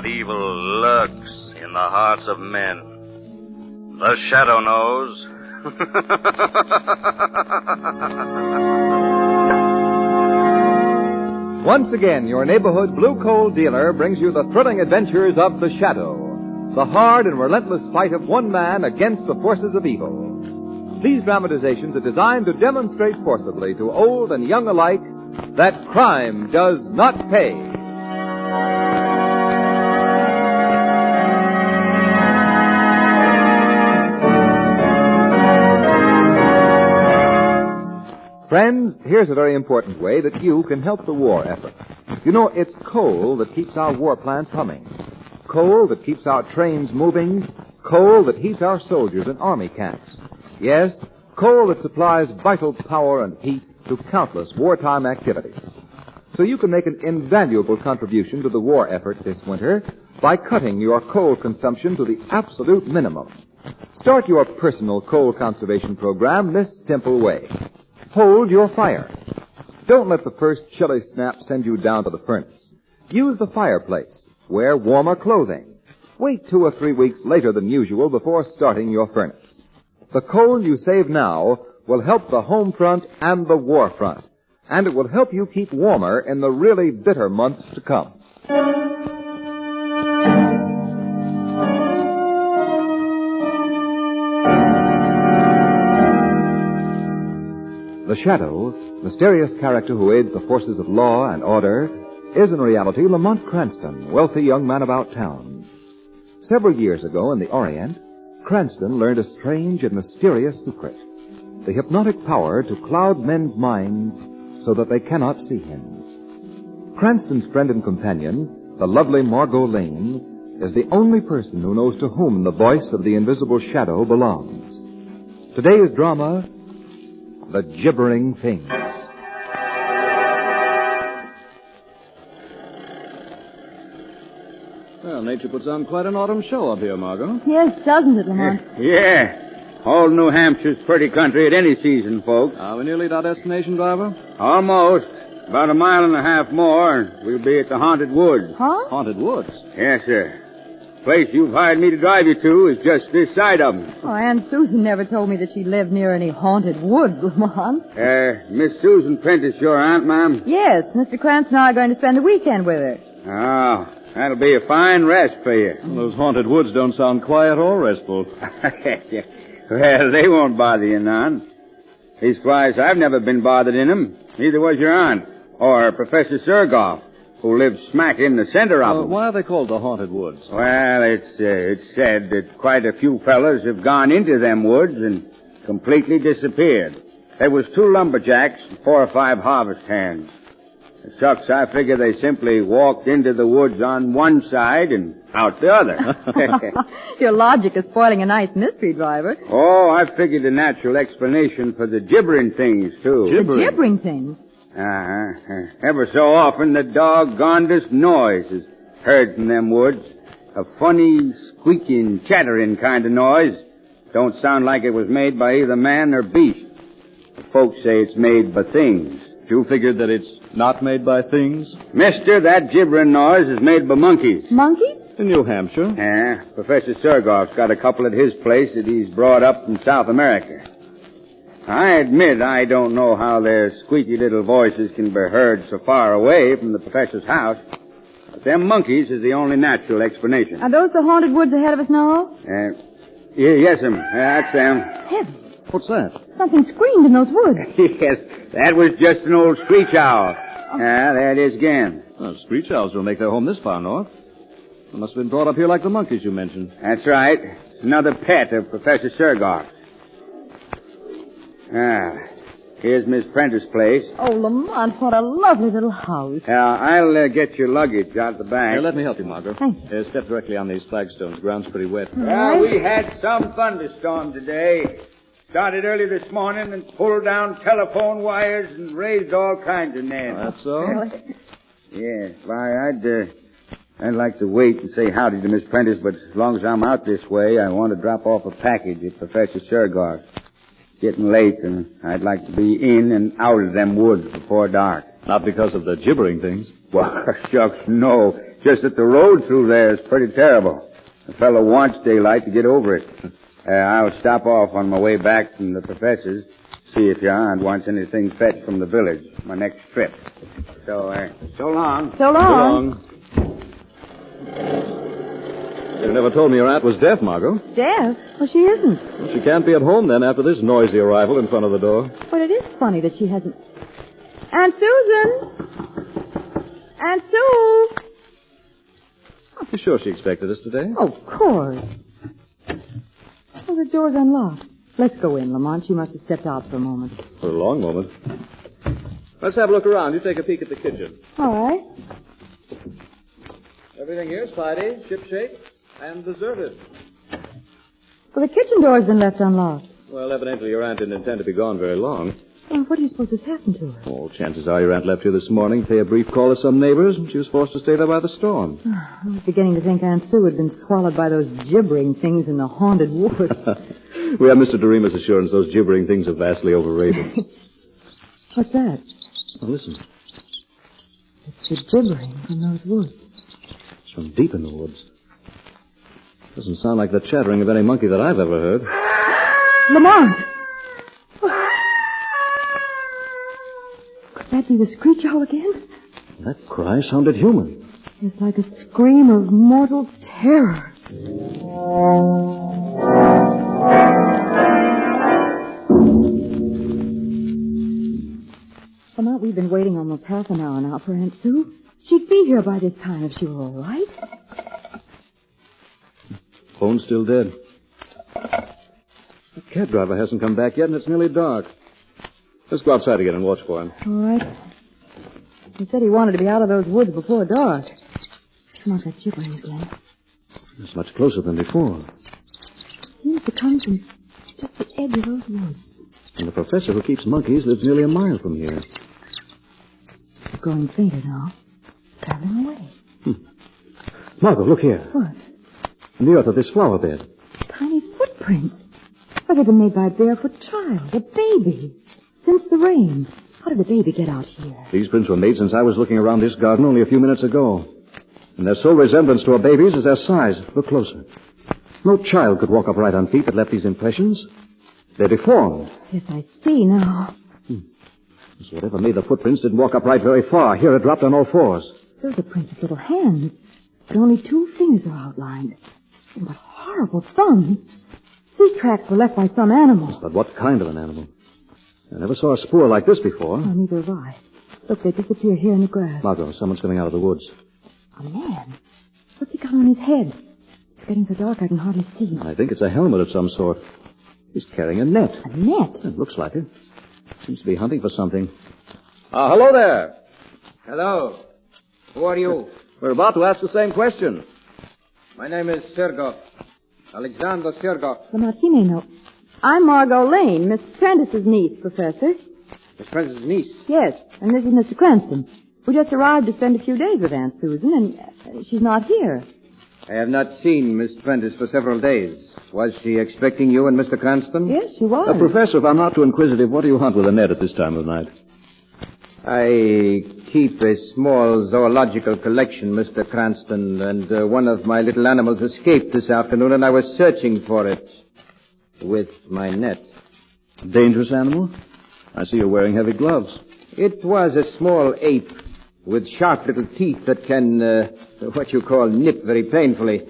but evil lurks in the hearts of men. The shadow knows. Once again, your neighborhood blue coal dealer brings you the thrilling adventures of the Shadow, the hard and relentless fight of one man against the forces of evil. These dramatizations are designed to demonstrate forcibly to old and young alike that crime does not pay. Friends, here's a very important way that you can help the war effort. You know, it's coal that keeps our war plants humming. Coal that keeps our trains moving. Coal that heats our soldiers in army camps. Yes, coal that supplies vital power and heat to countless wartime activities. So you can make an invaluable contribution to the war effort this winter by cutting your coal consumption to the absolute minimum. Start your personal coal conservation program this simple way. Hold your fire. Don't let the first chilly snap send you down to the furnace. Use the fireplace. Wear warmer clothing. Wait 2 or 3 weeks later than usual before starting your furnace. The coal you save now will help the home front and the war front, and it will help you keep warmer in the really bitter months to come. The Shadow, mysterious character who aids the forces of law and order, is in reality Lamont Cranston, wealthy young man about town. Several years ago in the Orient, Cranston learned a strange and mysterious secret, the hypnotic power to cloud men's minds so that they cannot see him. Cranston's friend and companion, the lovely Margo Lane, is the only person who knows to whom the voice of the invisible shadow belongs. Today's drama, The Gibbering Things. Well, nature puts on quite an autumn show up here, Margo. Yes, doesn't it, Lamont? Yeah. All New Hampshire's pretty country at any season, folks. Are we nearly at our destination, driver? Almost. About a mile and a half more, and we'll be at the Haunted Woods. Huh? Haunted Woods? Yes, sir. The place you've hired me to drive you to is just this side of them. Oh, Aunt Susan never told me that she lived near any haunted woods, Lamont. Miss Susan Prentice, your aunt, ma'am? Yes, Mr. Cranston and I are going to spend the weekend with her. Oh, that'll be a fine rest for you. Well, those haunted woods don't sound quiet or restful. Well, they won't bother you none. Leastwise, I've never been bothered in them. Neither was your aunt, or Professor Sigoff, who lives smack in the center of them. Why are they called the Haunted Woods? Well, it's said that quite a few fellas have gone into them woods and completely disappeared. There was 2 lumberjacks and 4 or 5 harvest hands. Shucks, I figure they simply walked into the woods on one side and out the other. Your logic is spoiling a nice mystery, driver. Oh, I figured a natural explanation for the gibbering things, too. The gibbering things? Ever so often, the doggonedest noise is heard from them woods. A funny, squeaking, chattering kind of noise. Don't sound like it was made by either man or beast. The folks say it's made by things. You figured that it's not made by things? Mister, that gibbering noise is made by monkeys. Monkeys? In New Hampshire. Yeah, Professor Sigoff's got a couple at his place that he's brought up from South America. I admit I don't know how their squeaky little voices can be heard so far away from the professor's house, but them monkeys is the only natural explanation. Are those the haunted woods ahead of us now? Yes, that's them. Heavens. What's that? Something screamed in those woods. Yes, that was just an old screech owl. There it is again. Well, screech owls don't make their home this far north. They must have been brought up here like the monkeys you mentioned. That's right. It's another pet of Professor Sigoff. Here's Miss Prentice's place. Oh, Lamont, what a lovely little house. I'll get your luggage out the back. Here, let me help you, Margo. Thank you. Step directly on these flagstones. Ground's pretty wet. We had some thunderstorm today. Started early this morning and pulled down telephone wires and raised all kinds of nests. That's so? Really? Yeah. Why, I'd like to wait and say howdy to Miss Prentice, but as long as I'm out this way, I want to drop off a package at Professor Sigoff. Getting late, and I'd like to be in and out of them woods before dark. Not because of the gibbering things. Well, shucks, no. Just that the road through there is pretty terrible. A fellow wants daylight to get over it. I'll stop off on my way back from the professor's, see if your aunt wants anything fetched from the village, my next trip. So long. So long. You never told me your aunt was deaf, Margo. Deaf? Well, she isn't. Well, she can't be at home then after this noisy arrival in front of the door. But it is funny that she hasn't... Aunt Susan! Aunt Sue! You sure she expected us today? Oh, of course. Oh, the door's unlocked. Let's go in, Lamont. She must have stepped out for a moment. For a long moment. Let's have a look around. You take a peek at the kitchen. All right. Everything here's tidy, shipshape, and deserted. Well, the kitchen door's been left unlocked. Well, evidently your aunt didn't intend to be gone very long. Well, what do you suppose has happened to her? Oh, chances are your aunt left here this morning to pay a brief call to some neighbors, and she was forced to stay there by the storm. I was beginning to think Aunt Sue had been swallowed by those gibbering things in the haunted woods. We have Mr. Doremus' assurance those gibbering things are vastly overrated. What's that? Oh, listen. It's the gibbering from those woods. It's from deep in the woods. Doesn't sound like the chattering of any monkey that I've ever heard. Lamont! Could that be the screech owl again? That cry sounded human. It's like a scream of mortal terror. Lamont, we've been waiting almost half an hour now for Aunt Sue. She'd be here by this time if she were all right. Phone's still dead. The cab driver hasn't come back yet, and it's nearly dark. Let's go outside again and watch for him. All right. He said he wanted to be out of those woods before dark. Come on, that gibbering again. It's much closer than before. Seems to come from just the edge of those woods. And the professor who keeps monkeys lives nearly a mile from here. It's growing fainter now. Traveling away. Margo, look here. What? In the earth of this flower bed. Tiny footprints. Why, they've been made by a barefoot child, a baby. Since the rain. How did the baby get out here? These prints were made since I was looking around this garden only a few minutes ago. And their sole resemblance to a baby's is their size. Look closer. No child could walk upright on feet that left these impressions. They're deformed. Yes, I see now. So whatever made the footprints didn't walk upright very far. Here it dropped on all fours. Those are prints of little hands. But only 2 fingers are outlined. And what horrible thumbs. These tracks were left by some animal. But what kind of an animal? I never saw a spoor like this before. Oh, neither have I. Look, they disappear here in the grass. Margo, someone's coming out of the woods. A man? What's he got on his head? It's getting so dark I can hardly see. I think it's a helmet of some sort. He's carrying a net. A net? It looks like it. Seems to be hunting for something. Hello there. Hello. Who are you? We're about to ask the same question. My name is Sigoff. Alexander Sigoff. Lamont, he may know. I'm Margo Lane, Miss Prentice's niece, Professor. Miss Prentice's niece? Yes, and this is Mr. Cranston. We just arrived to spend a few days with Aunt Susan, and she's not here. I have not seen Miss Prentice for several days. Was she expecting you and Mr. Cranston? Yes, she was. Professor, if I'm not too inquisitive, what do you hunt with a net at this time of night? I keep a small zoological collection, Mr. Cranston, and one of my little animals escaped this afternoon, and I was searching for it with my net. A dangerous animal? I see you're wearing heavy gloves. It was a small ape with sharp little teeth that can, what you call, nip very painfully.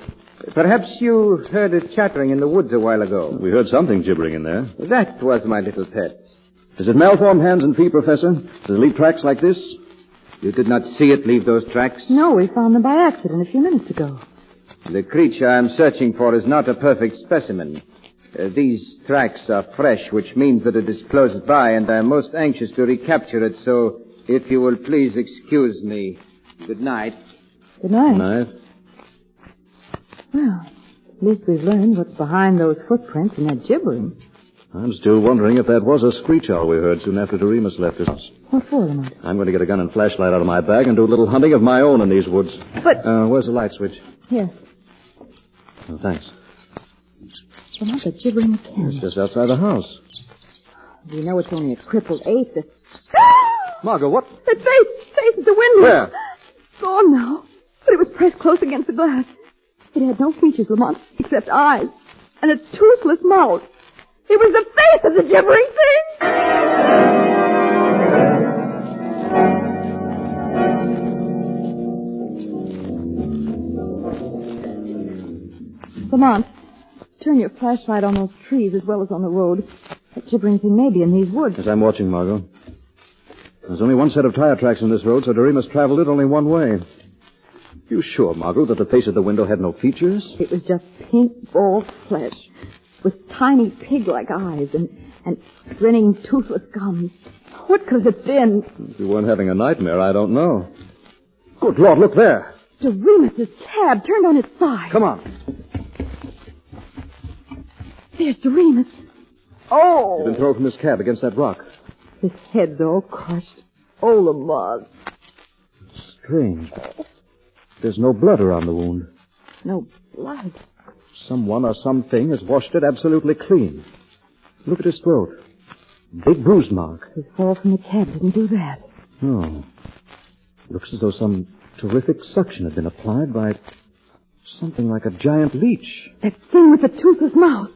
Perhaps you heard it chattering in the woods a while ago. We heard something gibbering in there. That was my little pet. Is it malformed hands and feet, Professor? Does it leave tracks like this? You did not see it leave those tracks? No, we found them by accident a few minutes ago. The creature I'm searching for is not a perfect specimen. These tracks are fresh, which means that it is close by, and I'm most anxious to recapture it, so if you will please excuse me. Good night. Good night. Good night. Well, at least we've learned what's behind those footprints and that gibbering. I'm still wondering if that was a screech owl we heard soon after Doremus left his house. What for, Lamont? I'm going to get a gun and flashlight out of my bag and do a little hunting of my own in these woods. But... where's the light switch? Here. Oh, thanks. Lamont, they're gibbering again. It's just outside the house. We know it's only a crippled ape that... Margo, what? That face at the window. Where? Gone now. but it was pressed close against the glass. It had no features, Lamont, except eyes, and a toothless mouth. It was the face of the gibbering thing. Lamont, turn your flashlight on those trees as well as on the road. That gibbering thing may be in these woods. As I'm watching, Margot. There's only one set of tire tracks in this road, so Doremus traveled it only one way. You sure, Margot, that the face of the window had no features? It was just pink, bald flesh with tiny pig-like eyes and grinning, toothless gums. What could it have been? If you weren't having a nightmare, I don't know. Good Lord, look there. Doremus's cab turned on its side. Come on. There's Doremus. Oh! He'd been thrown from his cab against that rock. His head's all crushed. Oh, Lamont. Strange. There's no blood around the wound. No blood. Someone or something has washed it absolutely clean. Look at his throat. Big bruise mark. His fall from the cab didn't do that. No. Looks as though some terrific suction had been applied by something like a giant leech. That thing with the toothless mouth.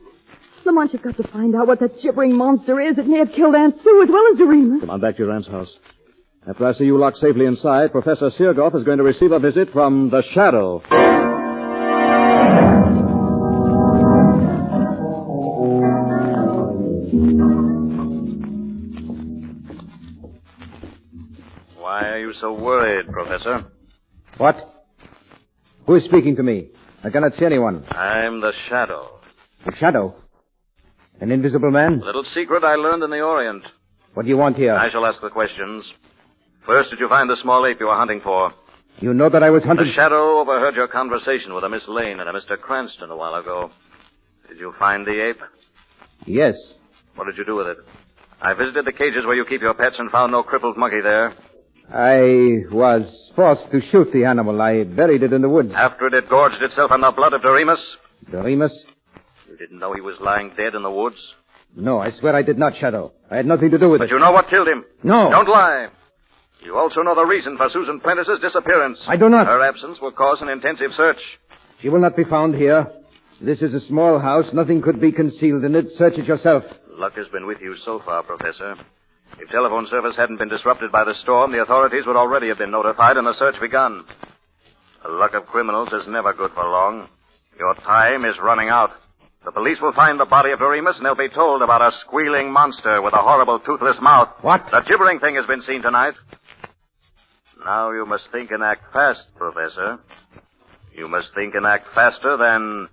Lamont, you've got to find out what that gibbering monster is. It may have killed Aunt Sue as well as Doremus. Come on back to your aunt's house. After I see you locked safely inside, Professor Sigoff is going to receive a visit from the Shadow. Why are you so worried, Professor? What? Who is speaking to me? I cannot see anyone. I'm the Shadow. The Shadow? An invisible man? A little secret I learned in the Orient. What do you want here? I shall ask the questions. First, did you find the small ape you were hunting for? You know that I was hunting... The Shadow overheard your conversation with a Miss Lane and a Mr. Cranston a while ago. Did you find the ape? Yes. What did you do with it? I visited the cages where you keep your pets and found no crippled monkey there. I was forced to shoot the animal. I buried it in the woods. After it had gorged itself on the blood of Doremus? Doremus? You didn't know he was lying dead in the woods? No, I swear I did not, Shadow. I had nothing to do with it. But you know what killed him? No. Don't lie. You also know the reason for Susan Prentice's disappearance. I do not. Her absence will cause an intensive search. She will not be found here. This is a small house. Nothing could be concealed in it. Search it yourself. Luck has been with you so far, Professor. If telephone service hadn't been disrupted by the storm, the authorities would already have been notified and the search begun. The luck of criminals is never good for long. Your time is running out. The police will find the body of Doremus, and they'll be told about a squealing monster with a horrible toothless mouth. What? The gibbering thing has been seen tonight. Now you must think and act fast, Professor. You must think and act faster than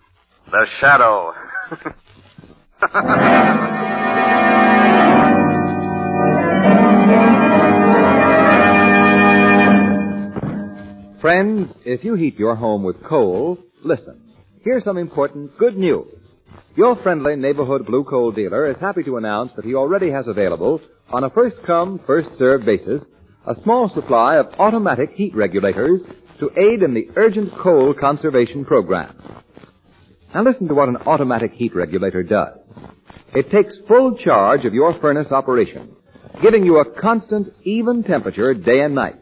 the Shadow. Friends, if you heat your home with coal, listen. Here's some important good news. Your friendly neighborhood blue coal dealer is happy to announce that he already has available, on a first-come, first-served basis, a small supply of automatic heat regulators to aid in the urgent coal conservation program. Now listen to what an automatic heat regulator does. It takes full charge of your furnace operation, giving you a constant, even temperature day and night.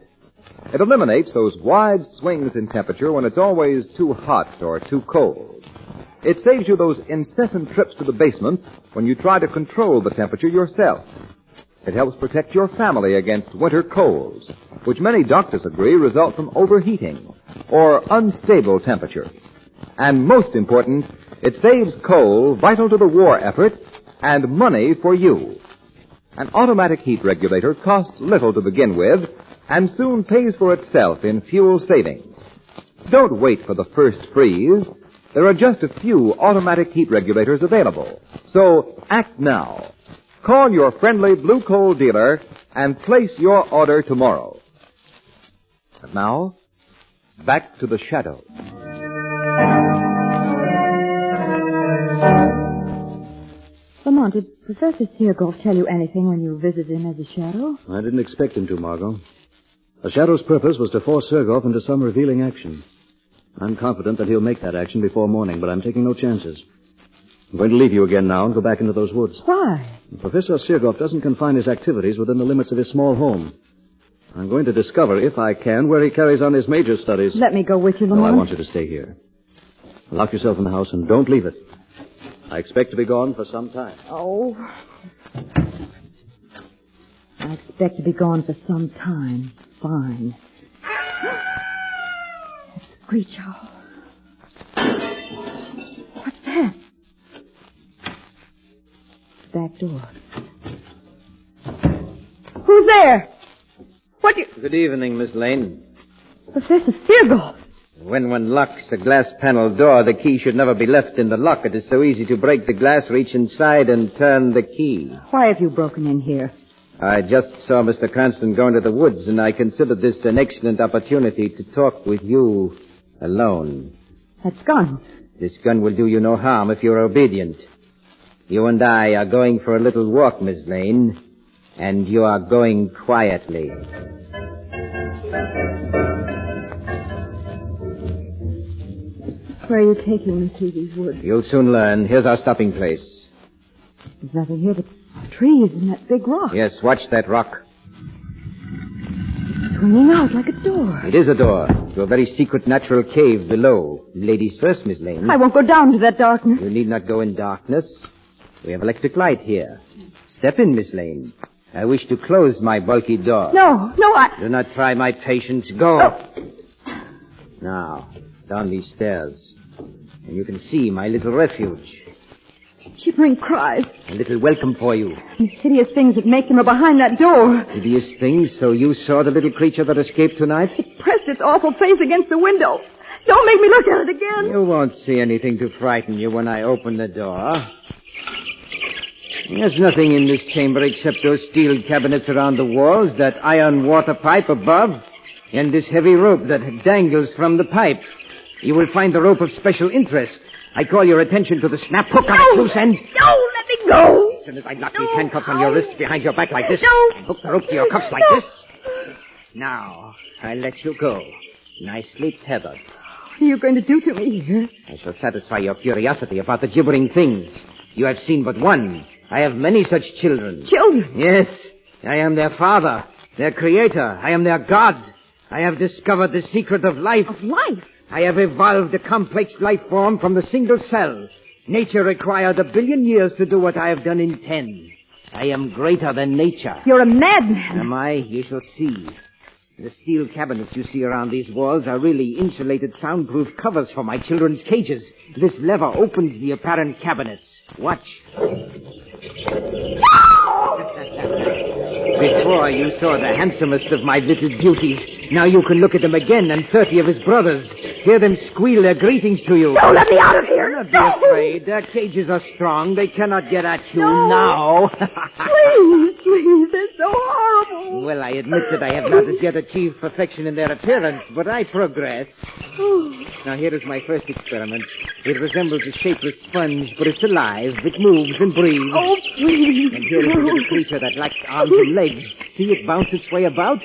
It eliminates those wide swings in temperature when it's always too hot or too cold. It saves you those incessant trips to the basement when you try to control the temperature yourself. It helps protect your family against winter colds, which many doctors agree result from overheating or unstable temperatures. And most important, it saves coal vital to the war effort and money for you. An automatic heat regulator costs little to begin with and soon pays for itself in fuel savings. Don't wait for the first freeze. There are just a few automatic heat regulators available. So act now. Call your friendly blue coal dealer and place your order tomorrow. And now, back to the Shadow. Lamont, did Professor Sigoff tell you anything when you visited him as a Shadow? I didn't expect him to, Margot. The Shadow's purpose was to force Sigoff into some revealing action. I'm confident that he'll make that action before morning, but I'm taking no chances. I'm going to leave you again now and go back into those woods. Why? Professor Sigoff doesn't confine his activities within the limits of his small home. I'm going to discover, if I can, where he carries on his major studies. Let me go with you, No, Lamont. I want you to stay here. Lock yourself in the house and don't leave it. I expect to be gone for some time. Oh. I expect to be gone for some time. Fine. That screech owl. What's that? Back door. Who's there? What do you... Good evening, Miss Lane. Professor Sigoff. When one locks a glass-panel door, the key should never be left in the lock. It is so easy to break the glass, reach inside, and turn the key. Why have you broken in here? I just saw Mr. Cranston go into the woods, and I considered this an excellent opportunity to talk with you alone. That gun. This gun will do you no harm if you're obedient. You and I are going for a little walk, Miss Lane, and you are going quietly. Where are you taking me through these woods? You'll soon learn. Here's our stopping place. There's nothing here but trees and that big rock. Yes, watch that rock. It's swinging out like a door. It is a door to a very secret natural cave below. Ladies first, Miss Lane. I won't go down to that darkness. You need not go in darkness. We have electric light here. Step in, Miss Lane. I wish to close my bulky door. No, I... Do not try my patience. Go. Oh. Now, down these stairs. And you can see my little refuge. Gibbering cries. A little welcome for you. The hideous things that make them are behind that door. Hideous things? So you saw the little creature that escaped tonight? It pressed its awful face against the window. Don't make me look at it again. You won't see anything to frighten you when I open the door. There's nothing in this chamber except those steel cabinets around the walls, that iron water pipe above, and this heavy rope that dangles from the pipe. You will find the rope of special interest. I call your attention to the snap hook on its loose end. No, let me go. As soon as I lock these handcuffs on your wrists behind your back like this, and hook the rope to your cuffs like this. Now, I let you go. Nicely tethered. What are you going to do to me here? I shall satisfy your curiosity about the gibbering things. You have seen but one. I have many such children. Children? Yes. I am their father, their creator. I am their God. I have discovered the secret of life. Of life? I have evolved a complex life form from the single cell. Nature required 1 billion years to do what I have done in 10. I am greater than nature. You're a madman. Am I? You shall see. The steel cabinets you see around these walls are really insulated soundproof covers for my children's cages. This lever opens the apparent cabinets. Watch. Before you saw the handsomest of my little beauties. Now you can look at them again and 30 of his brothers. Hear them squeal their greetings to you. No, let me out of here. Do not be afraid. Their cages are strong. They cannot get at you now. Please, they're so horrible. Well, I admit that I have not as yet achieved perfection in their appearance, but I progress. Now, here is my first experiment. It resembles a shapeless sponge, but it's alive. It moves and breathes. Oh, please. And here is a little creature that lacks arms and legs. See it bounce its way about?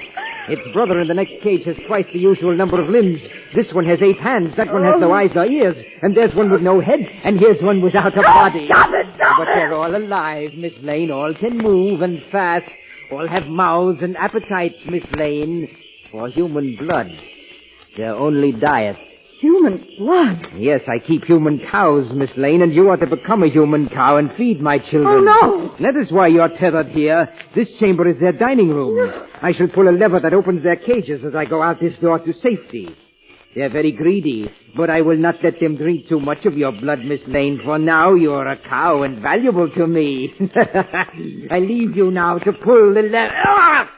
Its brother in the next cage has twice the usual number of limbs. This one has 8 hands. That one has no eyes nor ears. And there's one with no head. And here's one without a body. Stop it. But they're all alive, Miss Lane. All can move and fast. All have mouths and appetites, Miss Lane. For human blood. Their only diet. Human blood? Yes, I keep human cows, Miss Lane, and you ought to become a human cow and feed my children. Oh, no. That is why you're tethered here. This chamber is their dining room. I shall pull a lever that opens their cages as I go out this door to safety. They're very greedy, but I will not let them drink too much of your blood, Miss Lane, for now you're a cow and valuable to me. I leave you now to pull the lever. Ah!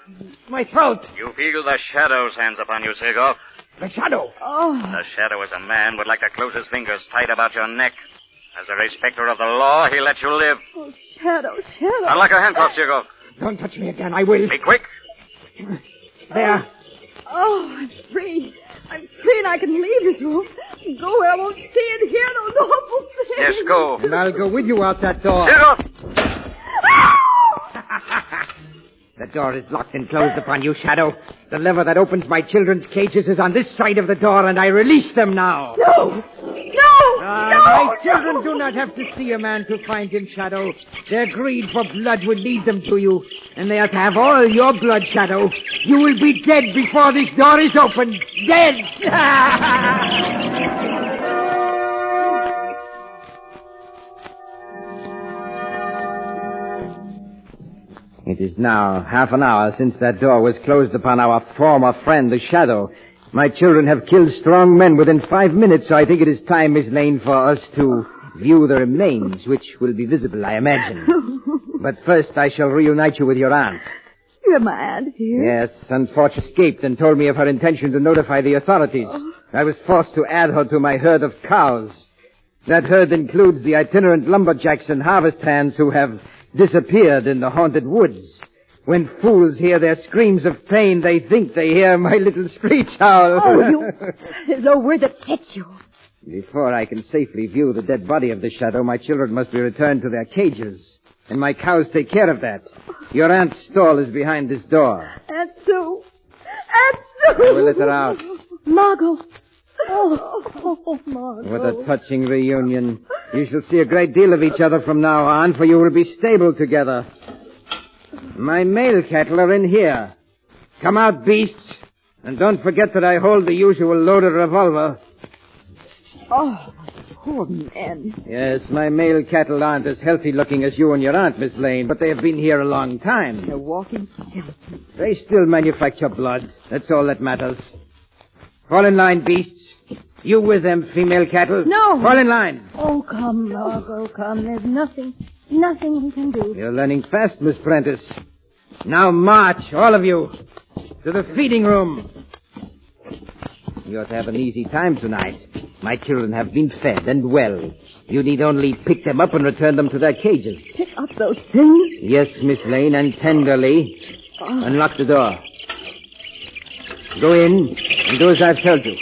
My throat! You feel the shadow's hands upon you, Sigoff. The shadow! Oh. The shadow is a man would like to close his fingers tight about your neck. As a respecter of the law, he'll let you live. Oh, Shadow. Unlock your handcuffs, Sigoff. Don't touch me again, I will. Be quick. There. Oh, I'm free. I'm free and I can leave this room. Go where I won't see and hear those awful things. Yes, go. And I'll go with you out that door. Sigoff! The door is locked and closed upon you, Shadow. The lever that opens my children's cages is on this side of the door, and I release them now. No! My children do not have to see a man to find him, Shadow. Their greed for blood would lead them to you, and they are to have all your blood, Shadow. You will be dead before this door is opened. Dead! It is now half an hour since that door was closed upon our former friend, the Shadow. My children have killed strong men within 5 minutes, so I think it is time, Miss Lane, for us to view the remains, which will be visible, I imagine. But first I shall reunite you with your aunt. You have my aunt here? Yes, unfortunately escaped and told me of her intention to notify the authorities. I was forced to add her to my herd of cows. That herd includes the itinerant lumberjacks and harvest hands who have disappeared in the haunted woods. When fools hear their screams of pain, they think they hear my little screech owl. Oh, there's nowhere to catch you. Before I can safely view the dead body of the Shadow, my children must be returned to their cages. And my cows take care of that. Your aunt's stall is behind this door. Aunt Sue! Aunt Sue! I will let her out. Margo! Oh, Margo. What a touching reunion. You shall see a great deal of each other from now on, for you will be stable together. My male cattle are in here. Come out, beasts. And don't forget that I hold the usual loaded revolver. Oh, poor men. Yes, my male cattle aren't as healthy-looking as you and your aunt, Miss Lane, but they have been here a long time. They're walking skeletons. They still manufacture blood. That's all that matters. Fall in line, beasts. You with them, female cattle. No. Fall in line. Oh, come, Margo, come. There's nothing we can do. You're learning fast, Miss Prentice. Now march, all of you, to the feeding room. You ought to have an easy time tonight. My children have been fed and well. You need only pick them up and return them to their cages. Pick up those things? Yes, Miss Lane, and tenderly. Unlock the door. Go in and do as I've told you.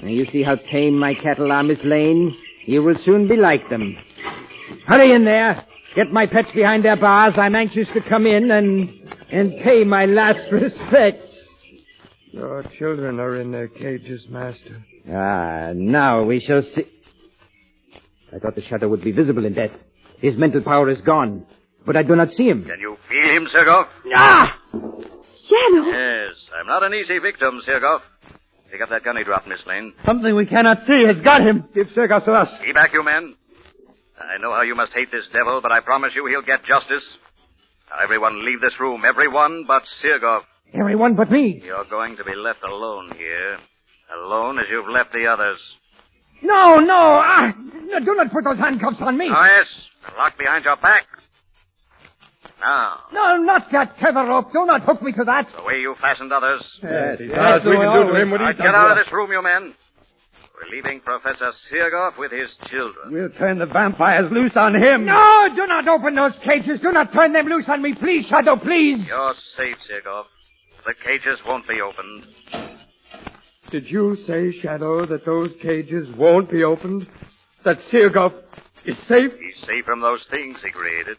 Now, you see how tame my cattle are, Miss Lane? You will soon be like them. Hurry in there. Get my pets behind their bars. I'm anxious to come in and pay my last respects. Your children are in their cages, Master. Now we shall see. I thought the Shadow would be visible in death. His mental power is gone, but I do not see him. Can you feel him, Sigoff? Shadow! Yes, I'm not an easy victim, Sigoff. Pick up that gun he dropped, Miss Lane. Something we cannot see has got him. Give Sigoff to us. Be back, you men. I know how you must hate this devil, but I promise you he'll get justice. Now, everyone leave this room. Everyone but Sigoff. Everyone but me. You're going to be left alone here. Alone as you've left the others. No. Do not put those handcuffs on me. Oh, yes. They're locked behind your back. Now. No, not that tether rope. Do not hook me to that. The way you fastened others. Yes, we can do to him what he's done Get out of to us. this room, you men. We're leaving Professor Sigoff with his children. We'll turn the vampires loose on him. No, do not open those cages. Do not turn them loose on me. Please, Shadow, please. You're safe, Sigoff. The cages won't be opened. Did you say, Shadow, that those cages won't be opened? That Sigoff is safe? He's safe from those things he created.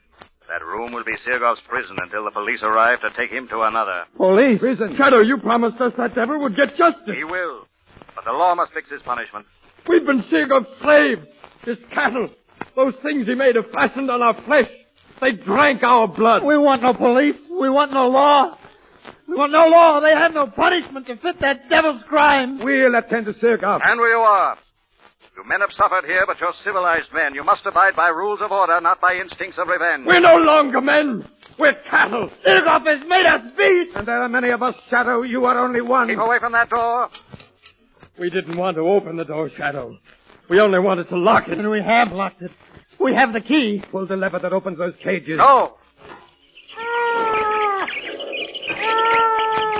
That room will be Sigoff's prison until the police arrive to take him to another. Police? Prison. Shadow, you promised us that devil would get justice. He will. But the law must fix his punishment. We've been Sigoff's slaves. His cattle. Those things he made have fastened on our flesh. They drank our blood. We want no police. We want no law. We want no law. They have no punishment to fit that devil's crime. We'll attend to Sigoff. And we are. You men have suffered here, but you're civilized men. You must abide by rules of order, not by instincts of revenge. We're no longer men. We're cattle. Sigoff has made us beasts. And there are many of us, Shadow. You are only one. Keep away from that door. We didn't want to open the door, Shadow. We only wanted to lock it. And we have locked it. We have the key. Pull the lever that opens those cages. No.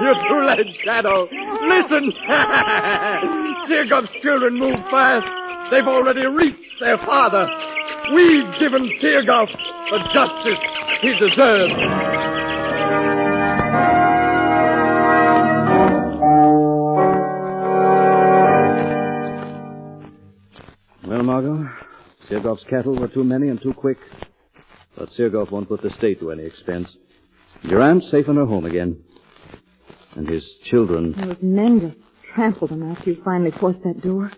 You're too late, Shadow. Listen. Sigoff's children move fast. They've already reached their father. We've given Sigoff the justice he deserves. Well, Margo, Sigoff's cattle were too many and too quick. But Sigoff won't put the state to any expense. Your aunt's safe in her home again. And his children... Those men just trampled them after you finally forced that door.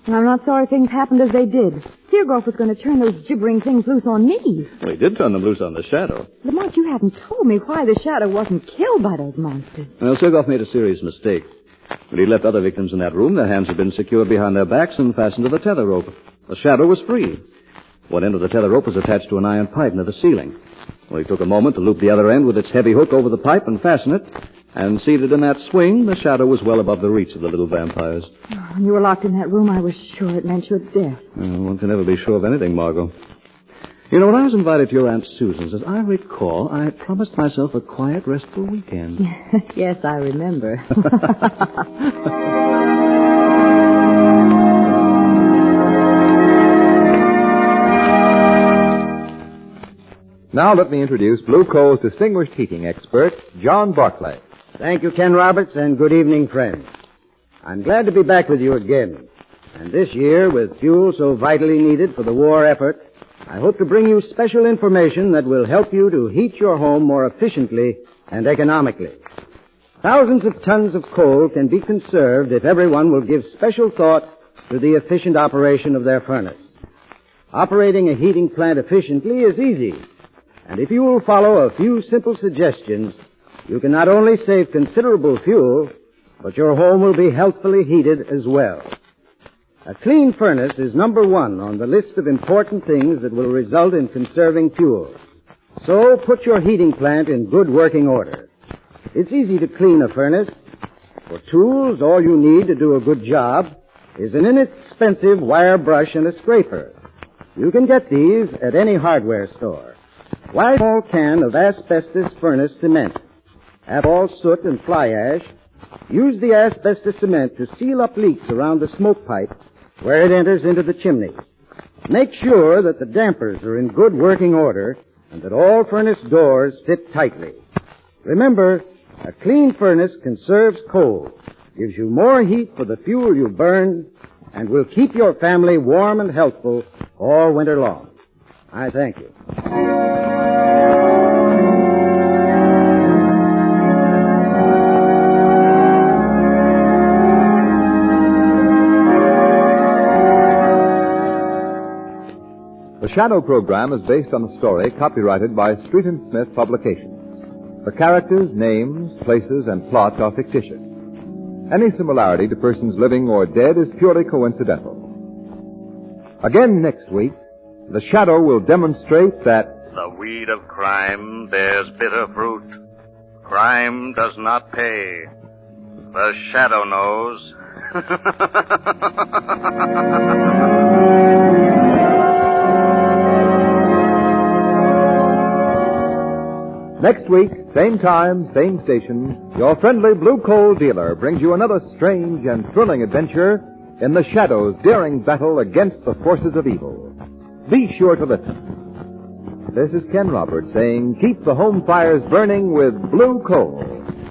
And I'm not sorry things happened as they did. Sigoff was going to turn those gibbering things loose on me. Well, he did turn them loose on the shadow. Lamont, you haven't told me why the shadow wasn't killed by those monsters. Well, Sigoff made a serious mistake. When he left other victims in that room, their hands had been secured behind their backs and fastened to the tether rope. The shadow was free. One end of the tether rope was attached to an iron pipe near the ceiling. Well, he took a moment to loop the other end with its heavy hook over the pipe and fasten it. And seated in that swing, the shadow was well above the reach of the little vampires. Oh, when you were locked in that room, I was sure it meant your death. Well, one can never be sure of anything, Margo. You know, when I was invited to your Aunt Susan's, as I recall, I promised myself a quiet, restful weekend. Yes, I remember. Now let me introduce Blue Coal's distinguished heating expert, John Barclay. Thank you, Ken Roberts, and good evening, friends. I'm glad to be back with you again. And this year, with fuel so vitally needed for the war effort, I hope to bring you special information that will help you to heat your home more efficiently and economically. Thousands of tons of coal can be conserved if everyone will give special thought to the efficient operation of their furnace. Operating a heating plant efficiently is easy. And if you will follow a few simple suggestions, you can not only save considerable fuel, but your home will be healthfully heated as well. A clean furnace is number one on the list of important things that will result in conserving fuel. So put your heating plant in good working order. It's easy to clean a furnace. For tools, all you need to do a good job is an inexpensive wire brush and a scraper. You can get these at any hardware store. Buy a small can of asbestos furnace cement. Have all soot and fly ash. Use the asbestos cement to seal up leaks around the smoke pipe where it enters into the chimney. Make sure that the dampers are in good working order and that all furnace doors fit tightly. Remember, a clean furnace conserves coal, gives you more heat for the fuel you burn, and will keep your family warm and healthful all winter long. I thank you. The Shadow program is based on a story copyrighted by Street & Smith Publications. The characters, names, places, and plot are fictitious. Any similarity to persons living or dead is purely coincidental. Again next week, the Shadow will demonstrate that the weed of crime bears bitter fruit. Crime does not pay. The Shadow knows. Next week, same time, same station, your friendly Blue Coal dealer brings you another strange and thrilling adventure in the Shadow's daring battle against the forces of evil. Be sure to listen. This is Ken Roberts saying, keep the home fires burning with Blue Coal.